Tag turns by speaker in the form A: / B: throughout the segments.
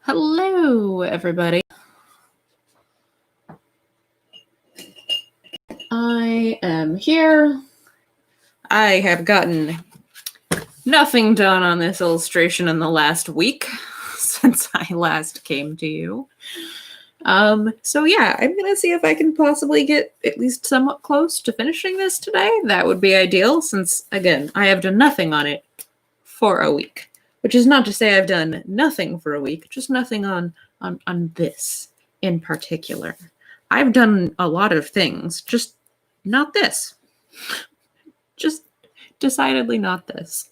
A: Hello, everybody. I am here. I have gotten nothing done on this illustration in the last week since I last came to you. So yeah, I'm gonna see if I can possibly get at least somewhat close to finishing this today. That would be ideal since, again, I have done nothing on it for a week. Which is not to say I've done nothing for a week, just nothing on this in particular. I've done a lot of things, just not this. Just decidedly not this.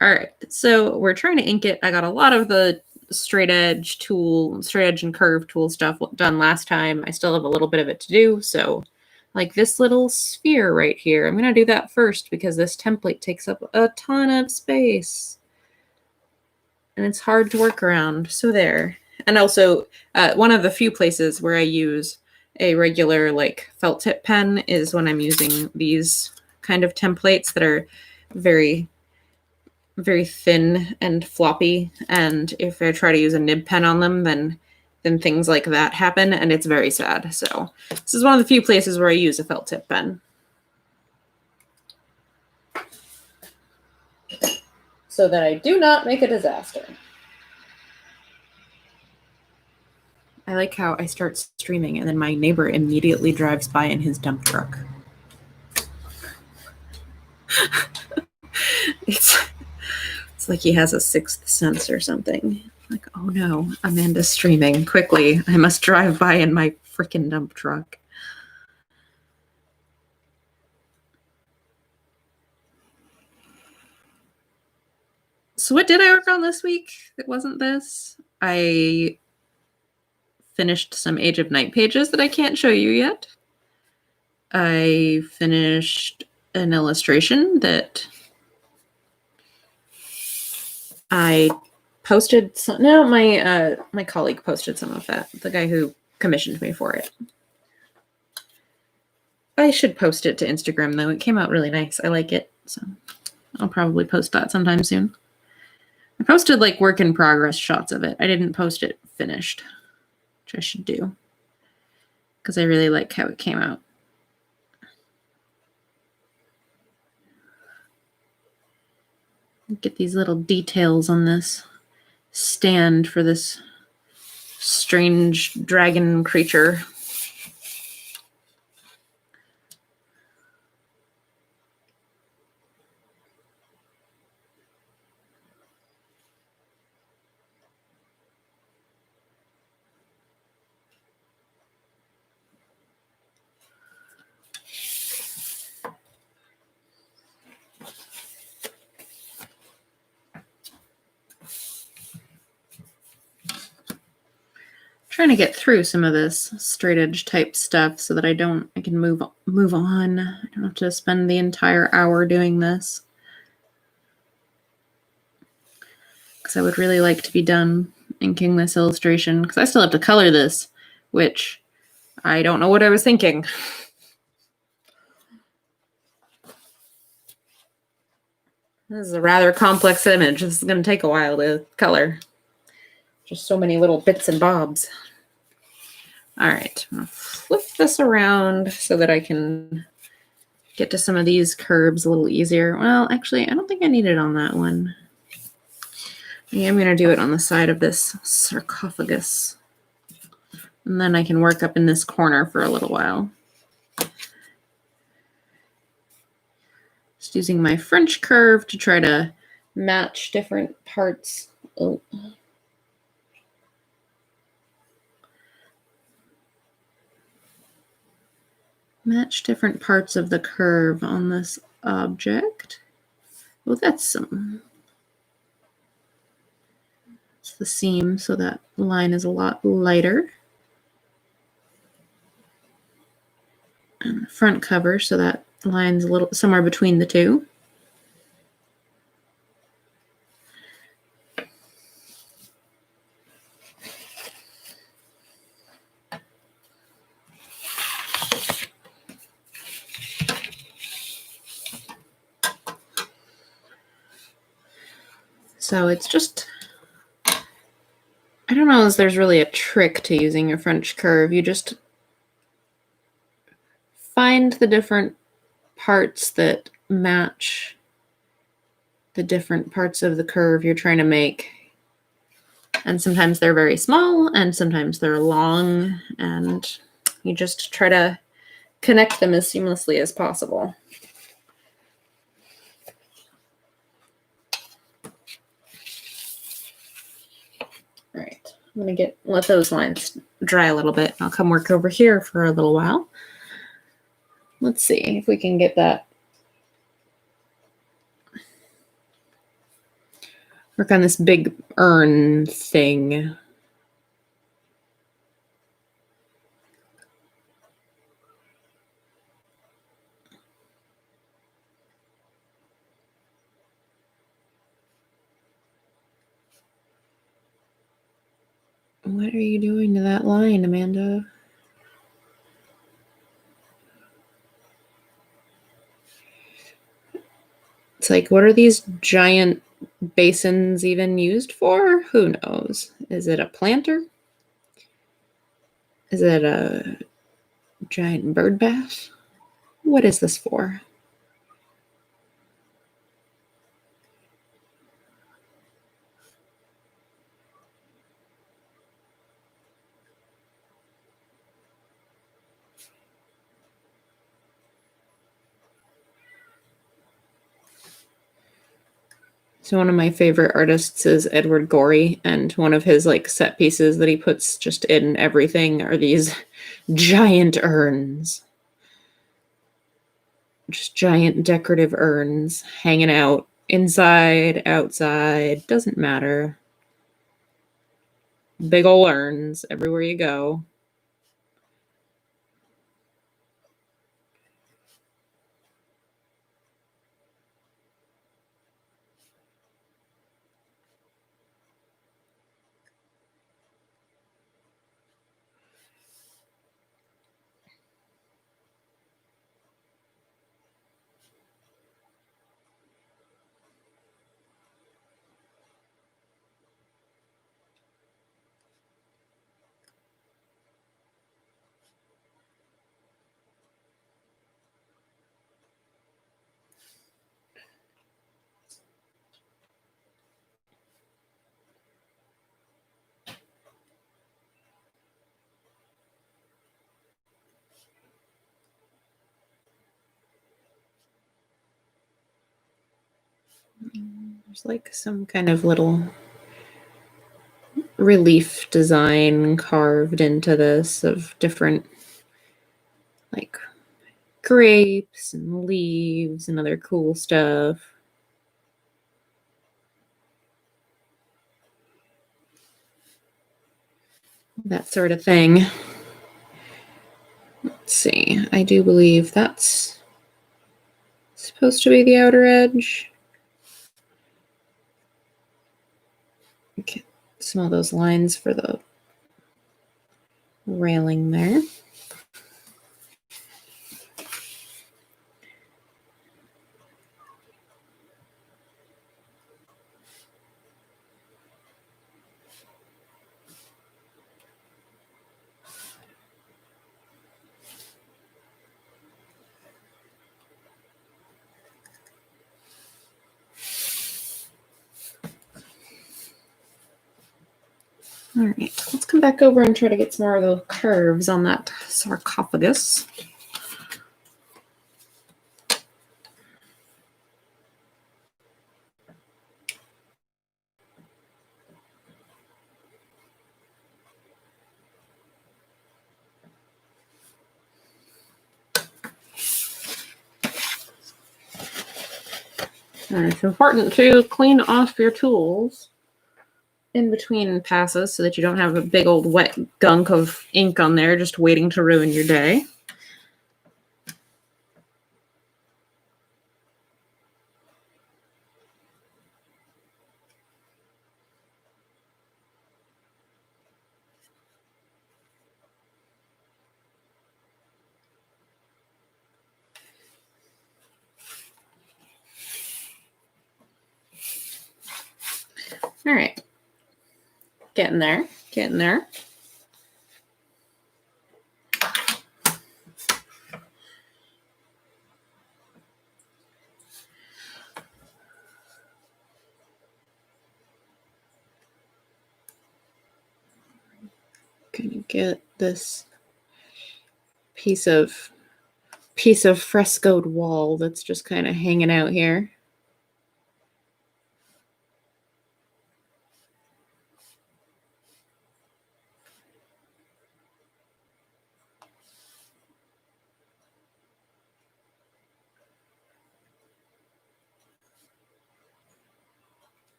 A: All right, so we're trying to ink it. I got a lot of the straight edge and curve tool stuff done last time. I still have a little bit of it to do, so like this little sphere right here, I'm going to do that first because this template takes up a ton of space. And it's hard to work around, so there. And also, one of the few places where I use a regular like felt tip pen is when I'm using these kind of templates that are very, very thin and floppy. And if I try to use a nib pen on them, then things like that happen, and it's very sad. So this is one of the few places where I use a felt tip pen. So that I do not make a disaster. I like how I start streaming and then my neighbor immediately drives by in his dump truck. It's like he has a sixth sense or something. Like, oh no, Amanda's streaming. Quickly, I must drive by in my freaking dump truck. So what did I work on this week? It wasn't this. I finished some Age of Night pages that I can't show you yet. I finished an illustration that I posted. My colleague posted some of that. The guy who commissioned me for it. I should post it to Instagram though. It came out really nice. I like it, so I'll probably post that sometime soon. I posted like work in progress shots of it. I didn't post it finished, which I should do because I really like how it came out. Get these little details on this stand for this strange dragon creature. Trying to get through some of this straight edge type stuff so that I can move on. I don't have to spend the entire hour doing this. Because I would really like to be done inking this illustration because I still have to color this, which I don't know what I was thinking. This is a rather complex image. This is going to take a while to color. Just so many little bits and bobs. All right, I'm going to flip this around so that I can get to some of these curves a little easier. Well, actually, I don't think I need it on that one. Yeah, I'm going to do it on the side of this sarcophagus. And then I can work up in this corner for a little while. Just using my French curve to try to match different parts. Oh. Match different parts of the curve on this object. Well, it's the seam, so that line is a lot lighter. And the front cover, so that line's a little somewhere between the two. So it's just I don't know if there's really a trick to using a French curve. You just find the different parts that match the different parts of the curve you're trying to make. And sometimes they're very small and sometimes they're long, and you just try to connect them as seamlessly as possible. All right, I'm gonna let those lines dry a little bit. I'll come work over here for a little while. Let's see if we can get that. Work on this big urn thing. What are you doing to that line, Amanda? It's like, what are these giant basins even used for? Who knows? Is it a planter? Is it a giant bird bath? What is this for? So one of my favorite artists is Edward Gorey, and one of his like set pieces that he puts just in everything are these giant urns. Just giant decorative urns hanging out inside, outside, doesn't matter. Big ol' urns everywhere you go. There's like some kind of little relief design carved into this of different like grapes and leaves and other cool stuff. That sort of thing. Let's see. I do believe that's supposed to be the outer edge. Okay. Some of those lines for the railing there. All right, let's come back over and try to get some more of those curves on that sarcophagus. And it's important to clean off your tools in between passes so that you don't have a big old wet gunk of ink on there just waiting to ruin your day. All right, getting there. Getting there. Gonna get this piece of frescoed wall that's just kind of hanging out here.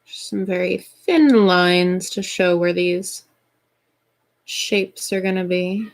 A: Some very thin lines to show where these shapes are going to be.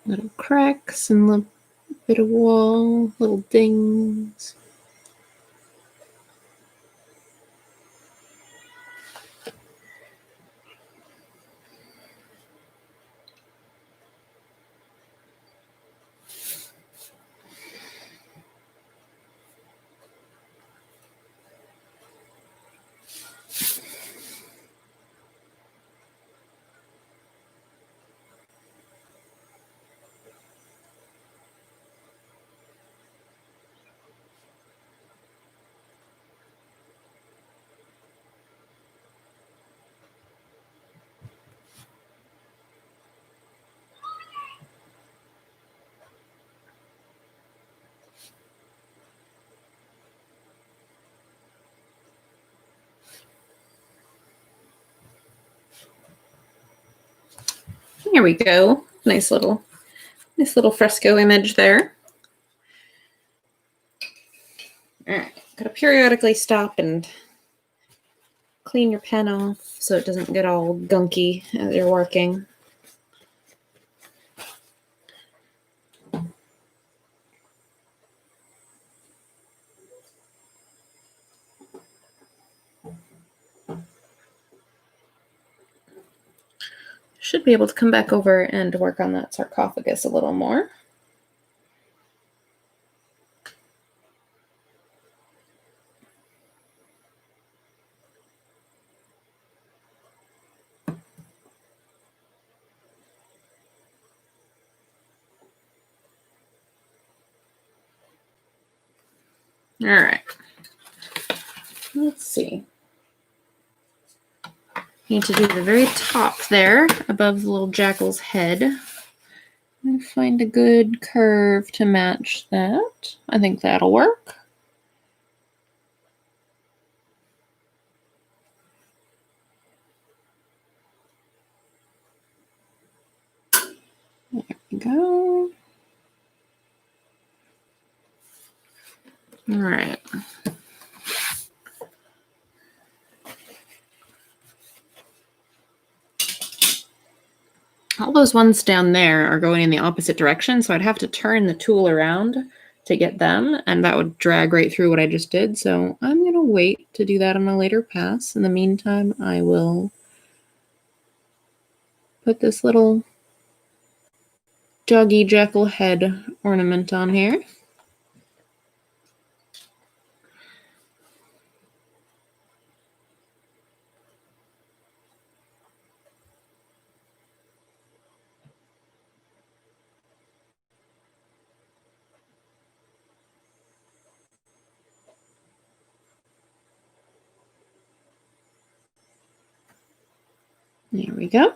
A: Little cracks and a bit of wall, little dings. Here we go. Nice little fresco image there. All right, gotta periodically stop and clean your pen off so it doesn't get all gunky as you're working. Should be able to come back over and work on that sarcophagus a little more. All right. Let's see. Need to do the very top there above the little jackal's head. And find a good curve to match that. I think that'll work. There we go. All right. All those ones down there are going in the opposite direction, so I'd have to turn the tool around to get them, and that would drag right through what I just did. So I'm going to wait to do that on a later pass. In the meantime, I will put this little doggy jackal head ornament on here. There we go.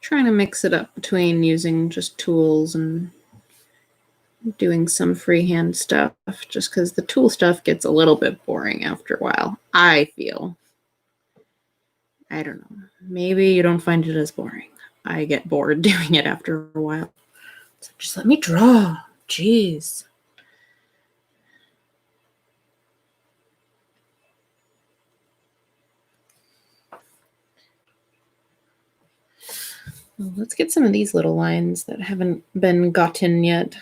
A: Trying to mix it up between using just tools and doing some freehand stuff, just because the tool stuff gets a little bit boring after a while, I feel. I don't know. Maybe you don't find it as boring. I get bored doing it after a while. So just let me draw. Jeez. Well, let's get some of these little lines that haven't been gotten yet.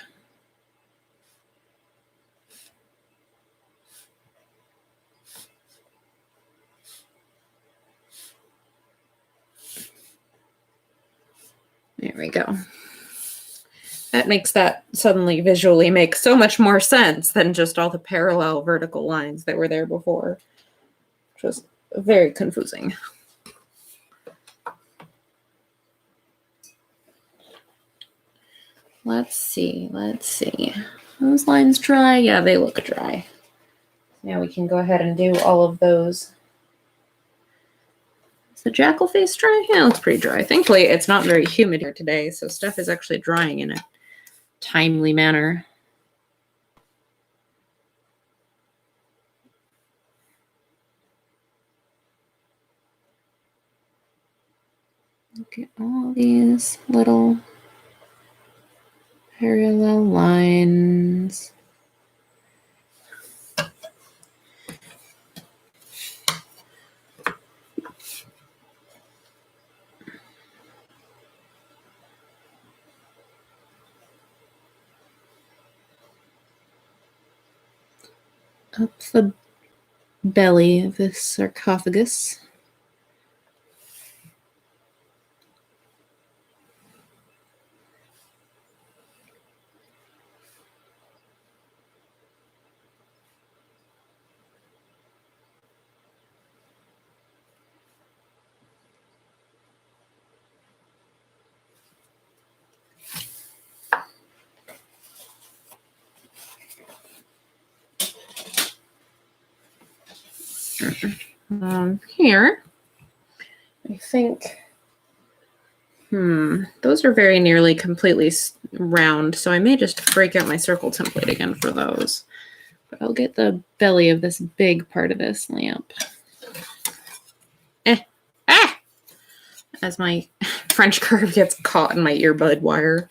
A: There we go. That makes that suddenly visually make so much more sense than just all the parallel vertical lines that were there before. Which was very confusing. Let's see. Those lines dry? Yeah, they look dry. Now we can go ahead and do all of those. Is the jackal face dry? Yeah, it looks pretty dry. Thankfully, it's not very humid here today, so stuff is actually drying in a timely manner. Look at all these little parallel lines. Up the belly of this sarcophagus. Here, I think, those are very nearly completely round, so I may just break out my circle template again for those. But I'll get the belly of this big part of this lamp. As my French curve gets caught in my earbud wire.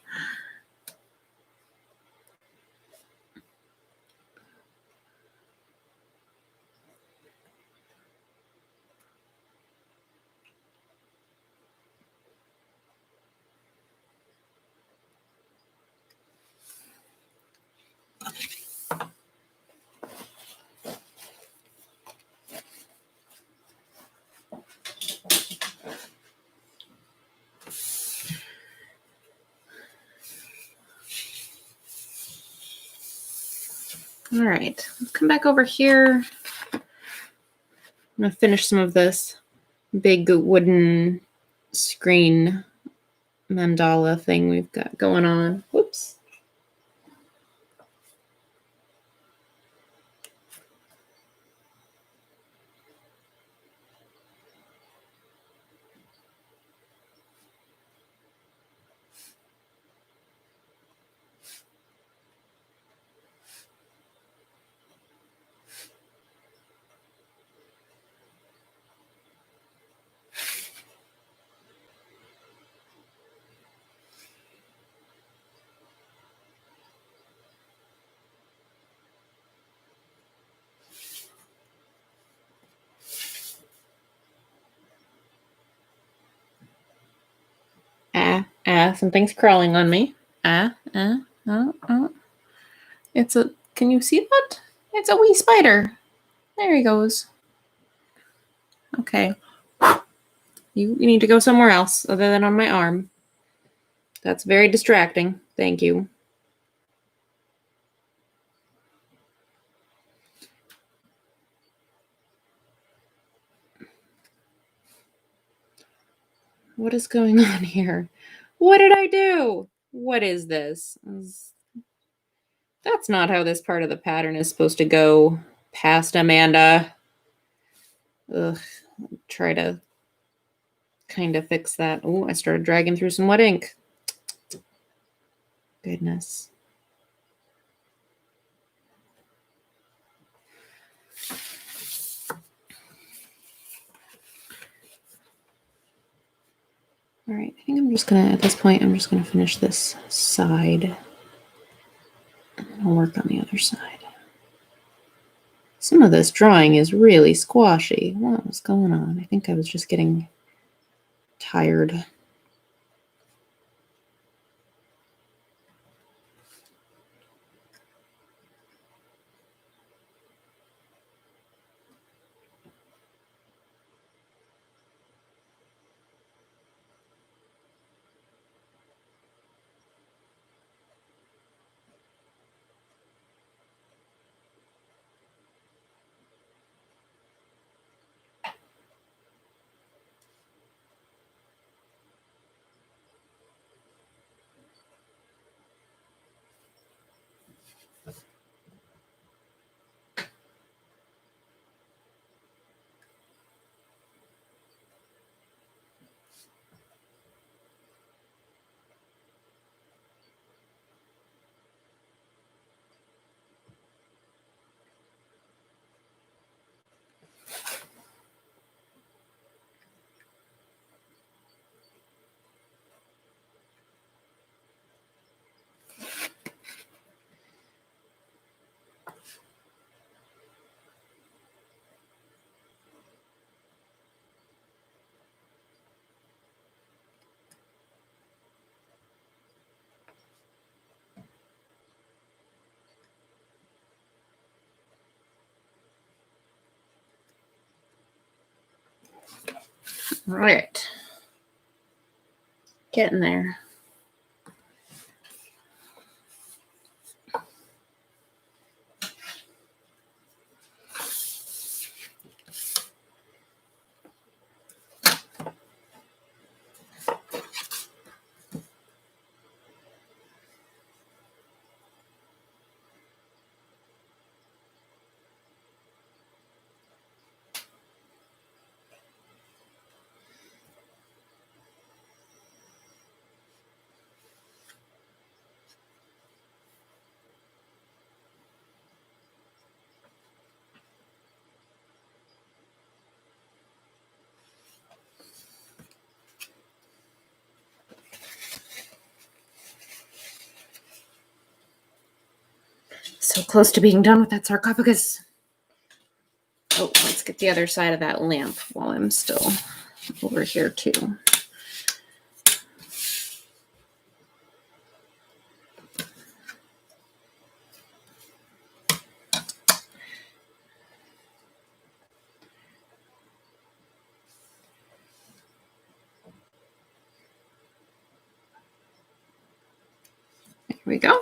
A: All right, let's come back over here. I'm gonna finish some of this big wooden screen mandala thing we've got going on. Whoops. Something's crawling on me. Oh. Can you see that? It's a wee spider. There he goes. Okay. You need to go somewhere else other than on my arm. That's very distracting. Thank you. What is going on here? What did I do? What is this? That's not how this part of the pattern is supposed to go. Past Amanda. Ugh. Try to kind of fix that. Oh, I started dragging through some wet ink. Goodness. All right, I think I'm just gonna, at this point, I'm just gonna finish this side. I'll work on the other side. Some of this drawing is really squashy. What was going on? I think I was just getting tired. Right. Getting there. So close to being done with that sarcophagus. Oh, let's get the other side of that lamp while I'm still over here too. There we go.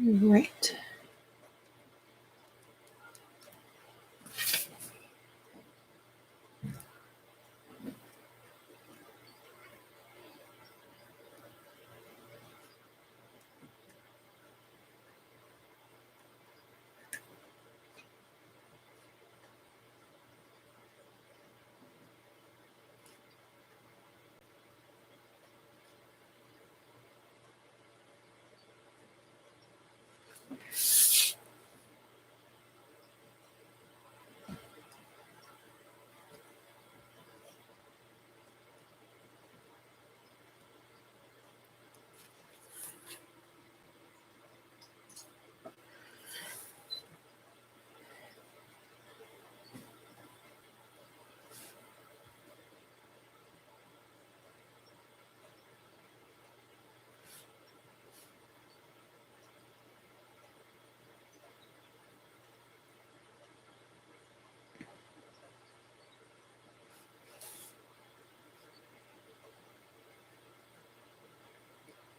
A: Right.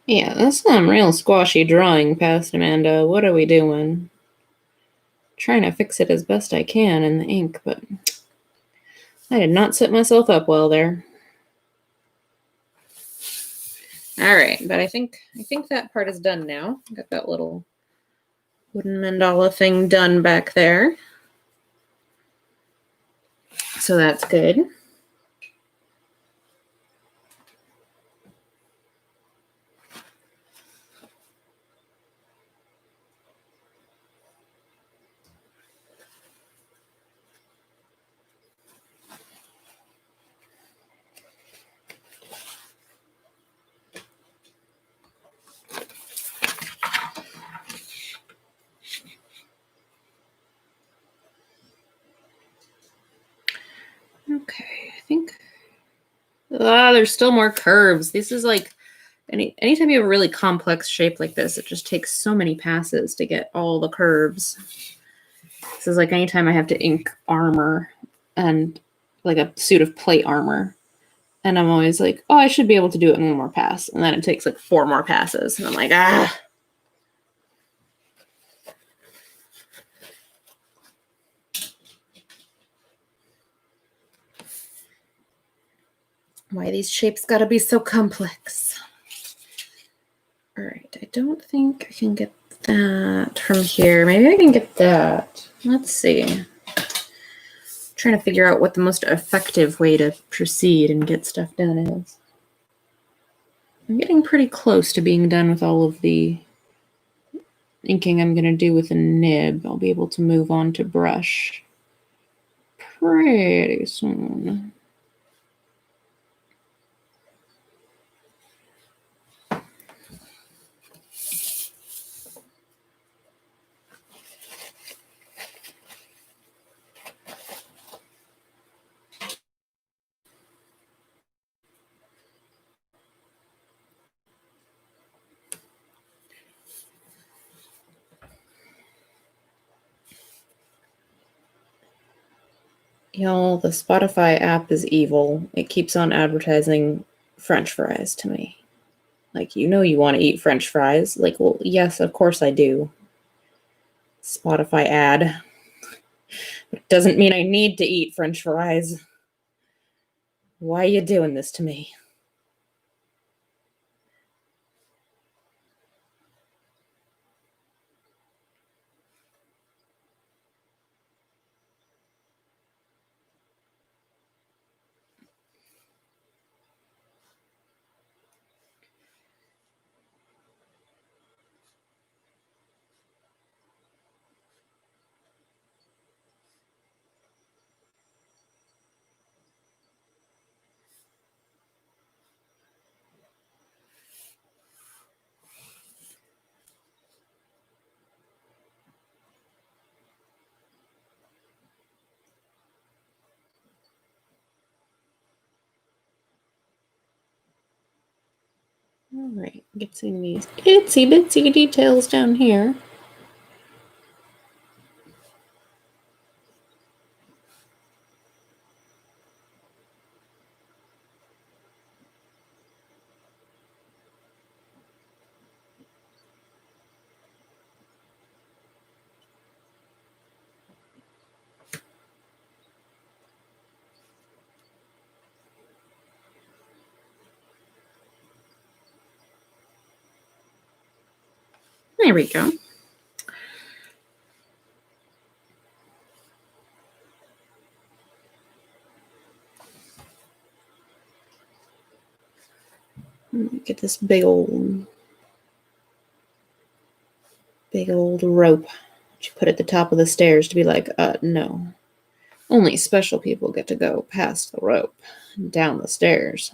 A: Yeah, that's some real squashy drawing past, Amanda. What are we doing? Trying to fix it as best I can in the ink, but I did not set myself up well there. All right, but I think that part is done now. Got that little wooden mandala thing done back there. So that's good. Okay, I think. There's still more curves. This is like anytime you have a really complex shape like this, it just takes so many passes to get all the curves. This is like anytime I have to ink armor and like a suit of plate armor. And I'm always like, oh, I should be able to do it in one more pass. And then it takes like 4 more passes. And I'm like, ah. Why these shapes gotta be so complex? All right, I don't think I can get that from here. Maybe I can get that. Let's see. Trying to figure out what the most effective way to proceed and get stuff done is. I'm getting pretty close to being done with all of the inking I'm going to do with a nib. I'll be able to move on to brush pretty soon. Y'all, the Spotify app is evil. It keeps on advertising French fries to me. Like, you know you want to eat French fries. Like, well, yes, of course I do. Spotify ad. It doesn't mean I need to eat French fries. Why are you doing this to me? All right, getting these itsy bitsy details down here. There we go. Get this big old rope that you put at the top of the stairs to be like, no. Only special people get to go past the rope and down the stairs.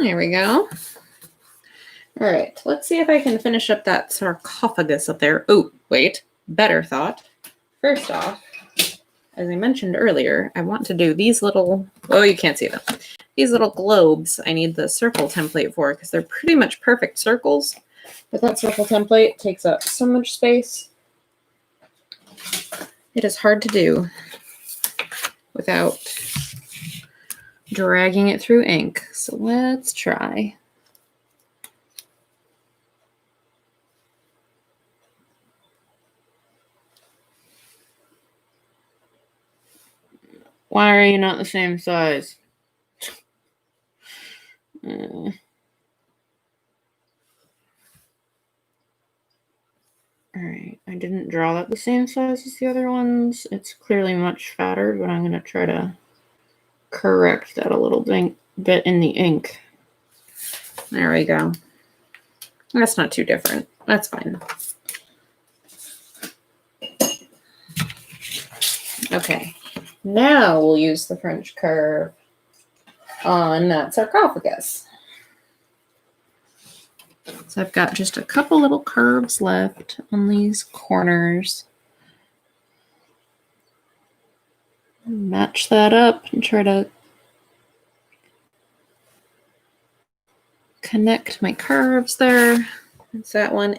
A: There we go. All right, let's see if I can finish up that sarcophagus up there. Oh, wait, better thought. First off, as I mentioned earlier, I want to do these little, oh, you can't see them. These little globes I need the circle template for because they're pretty much perfect circles. But that circle template takes up so much space. It is hard to do without dragging it through ink. So let's try. Why are you not the same size? All right, I didn't draw that the same size as the other ones. It's clearly much fatter, but I'm going to try to correct that a little bit in the ink. There we go. That's not too different. That's fine. Okay, now we'll use the French curve on that sarcophagus. So I've got just a couple little curves left on these corners. Match that up and try to connect my curves there. It's that one,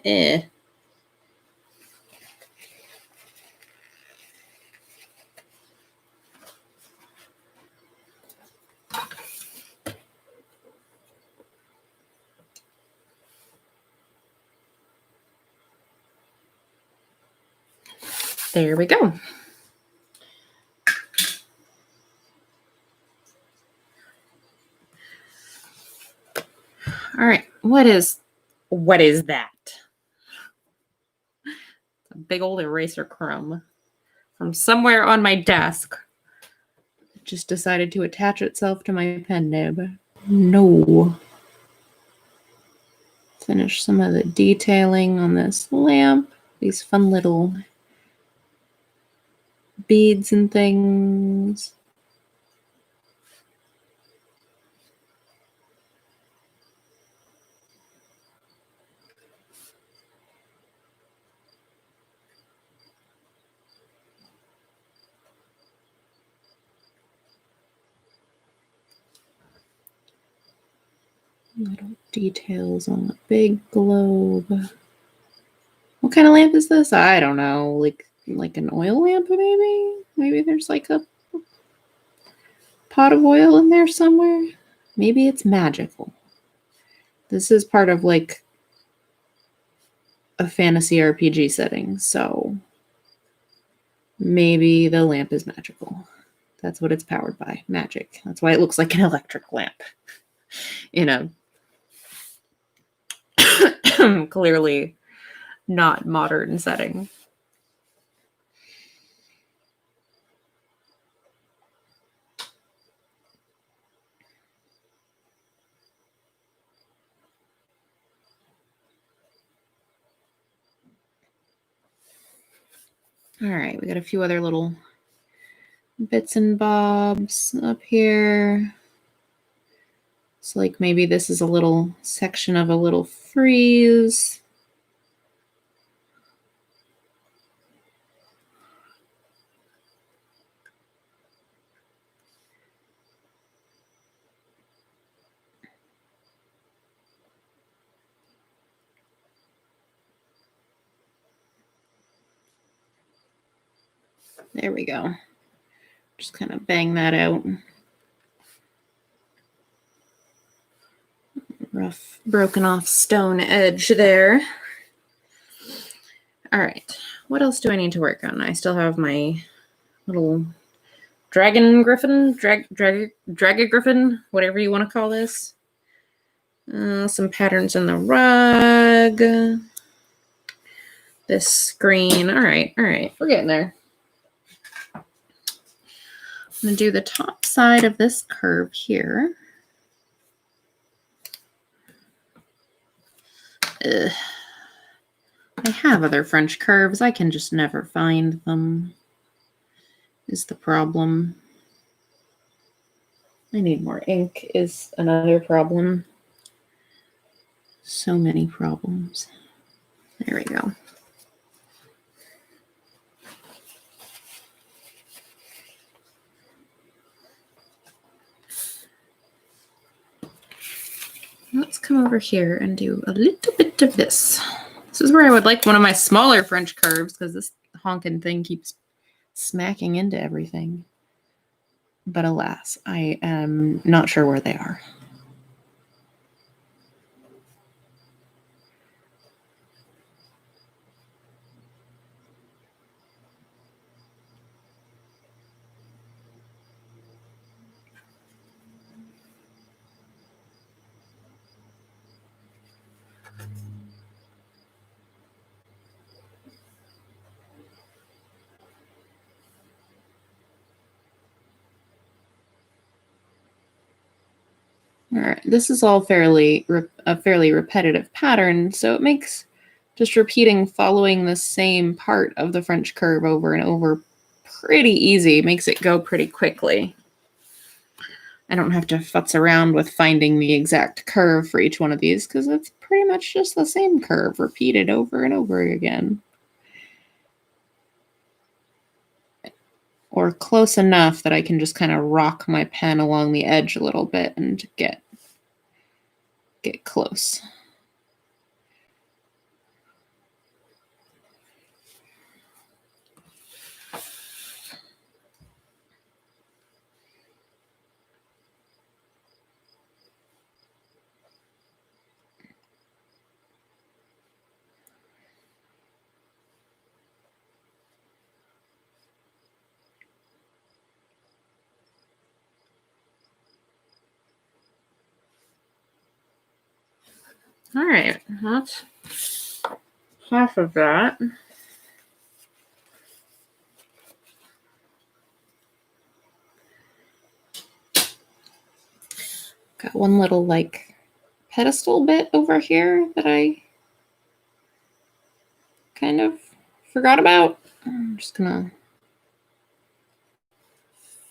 A: There we go. All right, what is that? A big old eraser crumb from somewhere on my desk. It just decided to attach itself to my pen nib. No. Finish some of the detailing on this lamp. These fun little beads and things. Little details on the big globe. What kind of lamp is this? I don't know. Like an oil lamp, maybe? Maybe there's like a pot of oil in there somewhere. Maybe it's magical. This is part of like a fantasy RPG setting, so maybe the lamp is magical. That's what it's powered by, magic. That's why it looks like an electric lamp in a clearly not modern setting. All right, we got a few other little bits and bobs up here. It's like maybe this is a little section of a little frieze. There we go. Just kind of bang that out. Rough, broken off stone edge there. All right. What else do I need to work on? I still have my little dragon griffin, dragon griffin, whatever you want to call this. Some patterns in the rug. This screen. All right. We're getting there. I'm going to do the top side of this curve here. Ugh. I have other French curves. I can just never find them, is the problem. I need more ink is another problem. So many problems. There we go. Let's come over here and do a little bit of this. This is where I would like one of my smaller French curves because this honking thing keeps smacking into everything. But alas, I am not sure where they are. All right, this is all a fairly repetitive pattern, so it makes just repeating following the same part of the French curve over and over pretty easy. Makes it go pretty quickly. I don't have to futz around with finding the exact curve for each one of these because it's pretty much just the same curve repeated over and over again. Or close enough that I can just kind of rock my pen along the edge a little bit and get close. All right, that's half of that. Got one little like pedestal bit over here that I kind of forgot about. I'm just gonna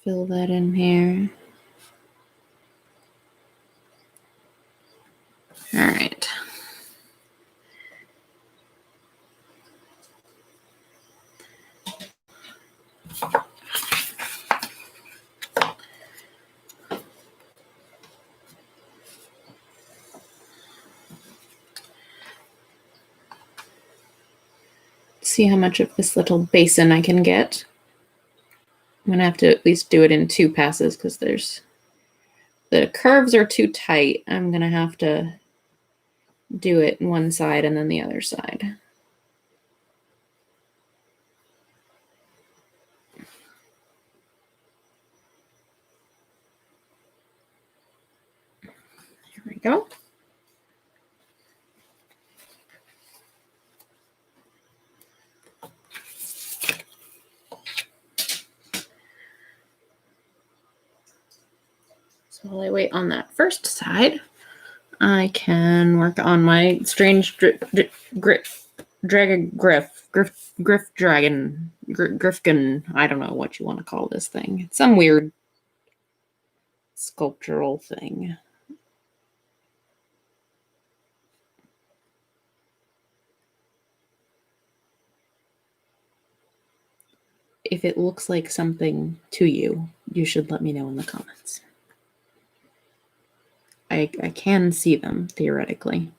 A: fill that in here. All right. See how much of this little basin I can get. I'm gonna have to at least do it in 2 passes because the curves are too tight. I'm gonna have to do it in one side and then the other side. Here we go. So while I wait on that first side, I can work on my strange griff dragon, Grifkin. I don't know what you want to call this thing. It's some weird sculptural thing. If it looks like something to you, you should let me know in the comments. I can see them, theoretically.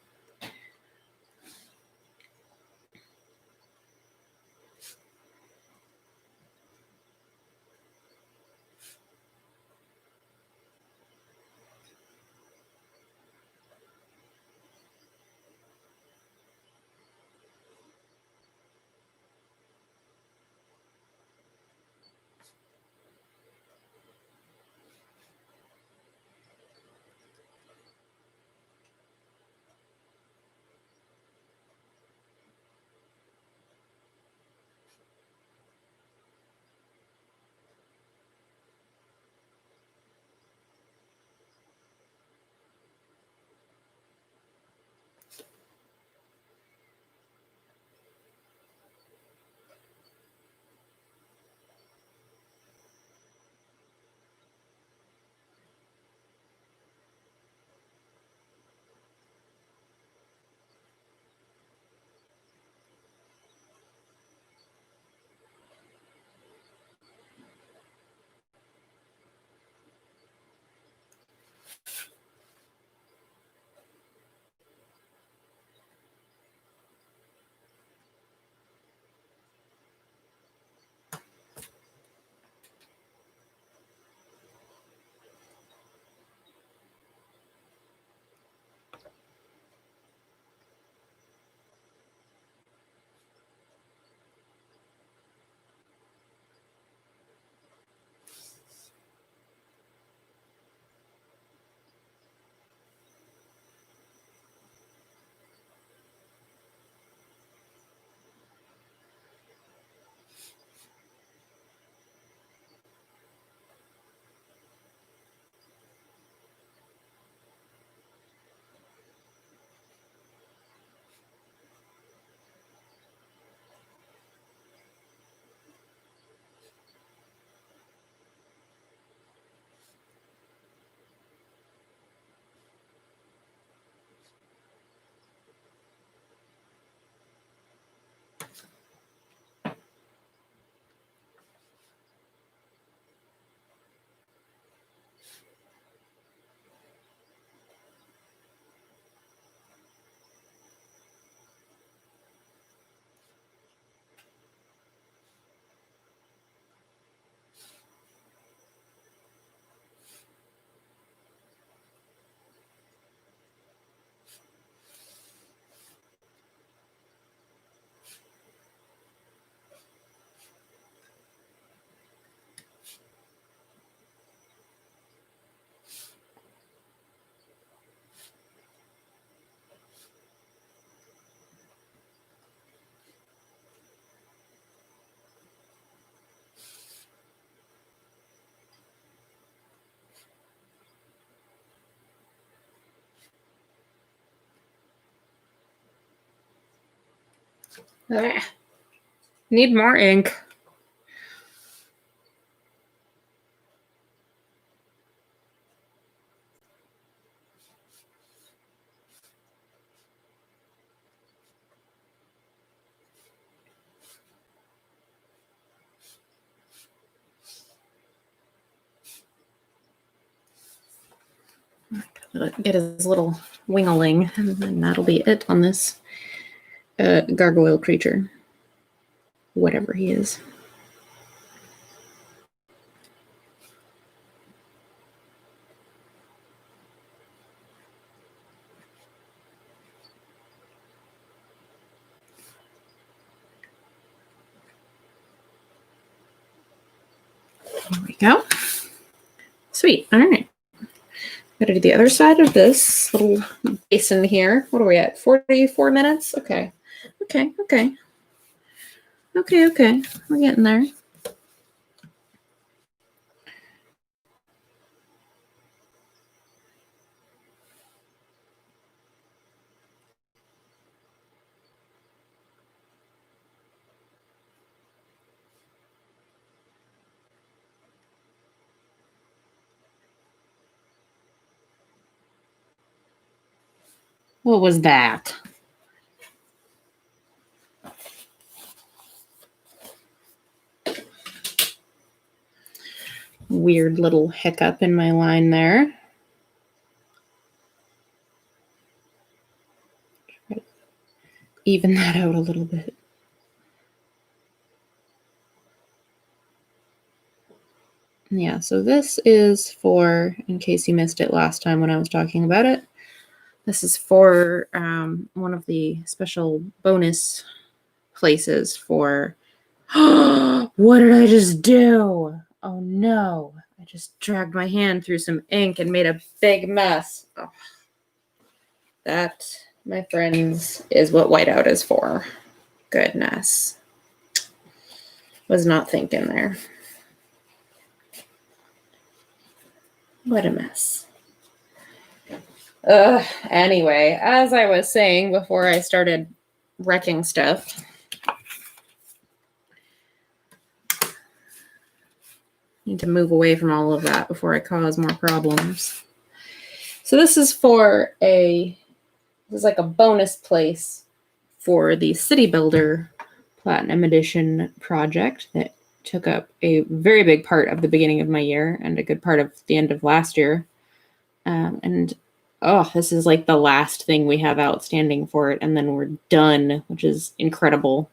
A: Ah, need more ink. Get his little wing-a-ling, and then that'll be it on this gargoyle creature. Whatever he is. There we go. Sweet. All right. Gotta do the other side of this little basin here. What are we at? 44 minutes? Okay. Okay. We're getting there. What was that? Weird little hiccup in my line there. Even that out a little bit. Yeah, so this is for, in case you missed it last time when I was talking about it, this is for one of the special bonus places for... What did I just do? Oh no, I just dragged my hand through some ink and made a big mess. Oh. That, my friends, is what whiteout is for. Goodness. Was not thinking there. What a mess. Anyway, as I was saying before I started wrecking stuff, need to move away from all of that before I cause more problems. So this is for this is like a bonus place for the City Builder Platinum Edition project that took up a very big part of the beginning of my year and a good part of the end of last year. This is like the last thing we have outstanding for it, and then we're done, which is incredible.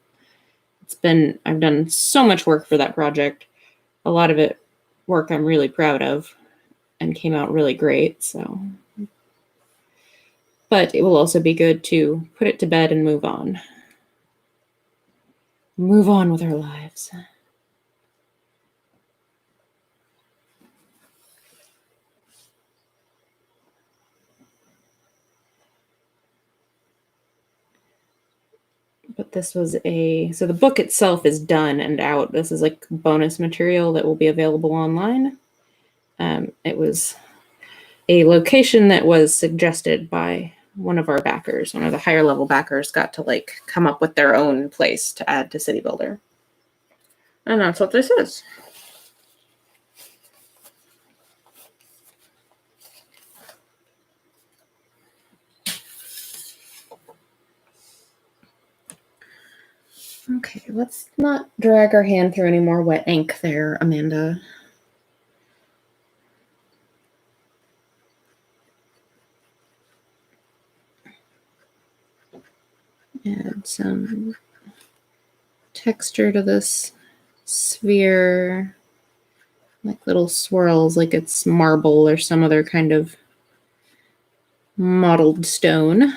A: I've done so much work for that project. A lot of it work I'm really proud of and came out really great, so. But it will also be good to put it to bed and move on. Move on with our lives. But this was so the book itself is done and out. This is like bonus material that will be available online. It was a location that was suggested by one of our backers. One of the higher level backers got to come up with their own place to add to City Builder. And that's what this is. Okay, let's not drag our hand through any more wet ink there, Amanda. Add some texture to this sphere, like little swirls, like it's marble or some other kind of mottled stone.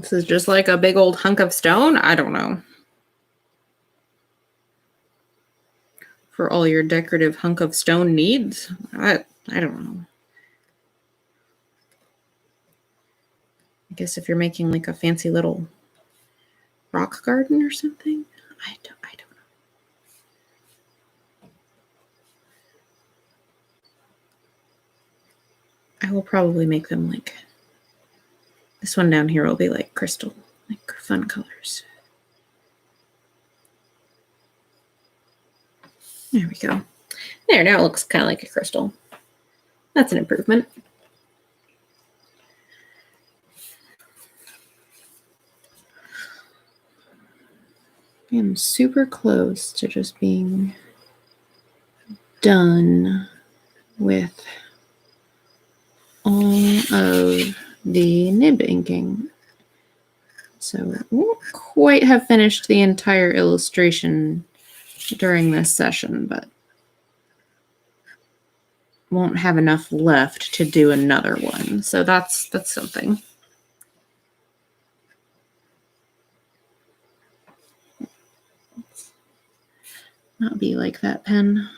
A: This is just like a big old hunk of stone. I don't know. For all your decorative hunk of stone needs. I don't know. I guess if you're making like a fancy little rock garden or something. I don't know. I will probably make them like this one down here will be like crystal, like fun colors. There we go. There, now it looks kind of like a crystal. That's an improvement. I am super close to just being done with all of the nib inking. So I won't quite have finished the entire illustration during this session, but won't have enough left to do another one. So that's something. Not be like that pen.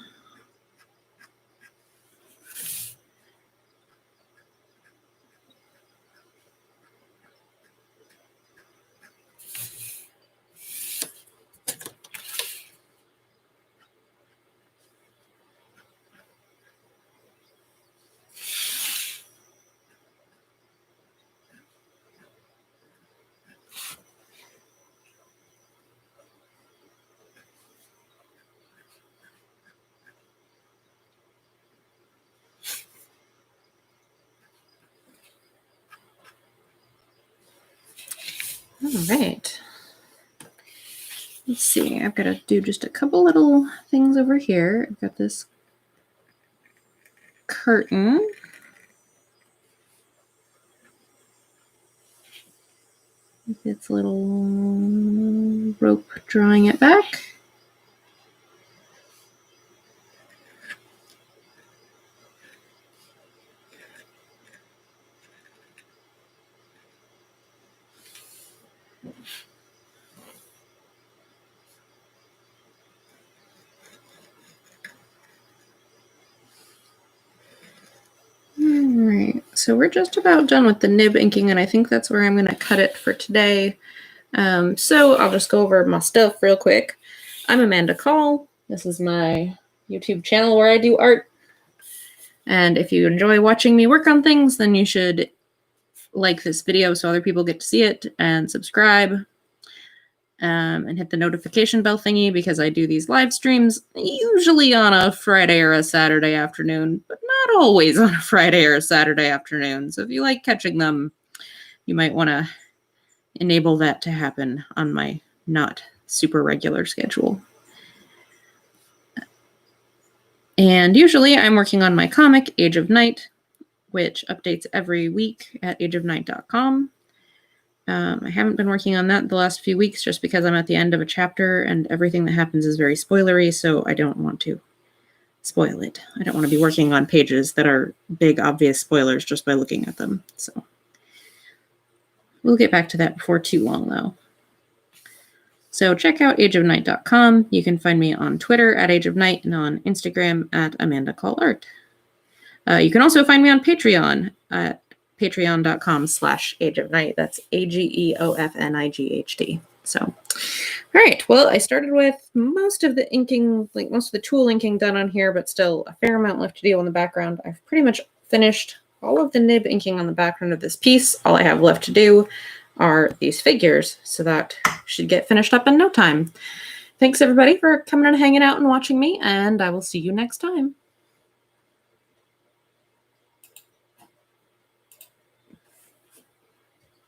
A: All right. Let's see. I've got to do just a couple little things over here. I've got this curtain. With its little rope drawing it back. Alright, so we're just about done with the nib inking, and I think that's where I'm going to cut it for today. So I'll just go over my stuff real quick. I'm Amanda Call. This is my YouTube channel where I do art. And if you enjoy watching me work on things, then you should like this video so other people get to see it, and subscribe. And hit the notification bell thingy because I do these live streams usually on a Friday or a Saturday afternoon, but not always on a Friday or a Saturday afternoon. So if you like catching them, you might want to enable that to happen on my not super regular schedule. And usually I'm working on my comic, Age of Night, which updates every week at ageofnight.com. I haven't been working on that the last few weeks just because I'm at the end of a chapter and everything that happens is very spoilery, so I don't want to spoil it. I don't want to be working on pages that are big, obvious spoilers just by looking at them. So we'll get back to that before too long, though. So check out ageofnight.com. You can find me on Twitter at ageofnight and on Instagram at AmandaCallArt. You can also find me on Patreon at patreon.com/ageofnight. That's AGEOFNIGHT. So, all right. Well, I started with most of the inking, like most of the tool inking done on here, but still a fair amount left to do on the background. I've pretty much finished all of the nib inking on the background of this piece. All I have left to do are these figures, so that should get finished up in no time. Thanks everybody for coming and hanging out and watching me, and I will see you next time.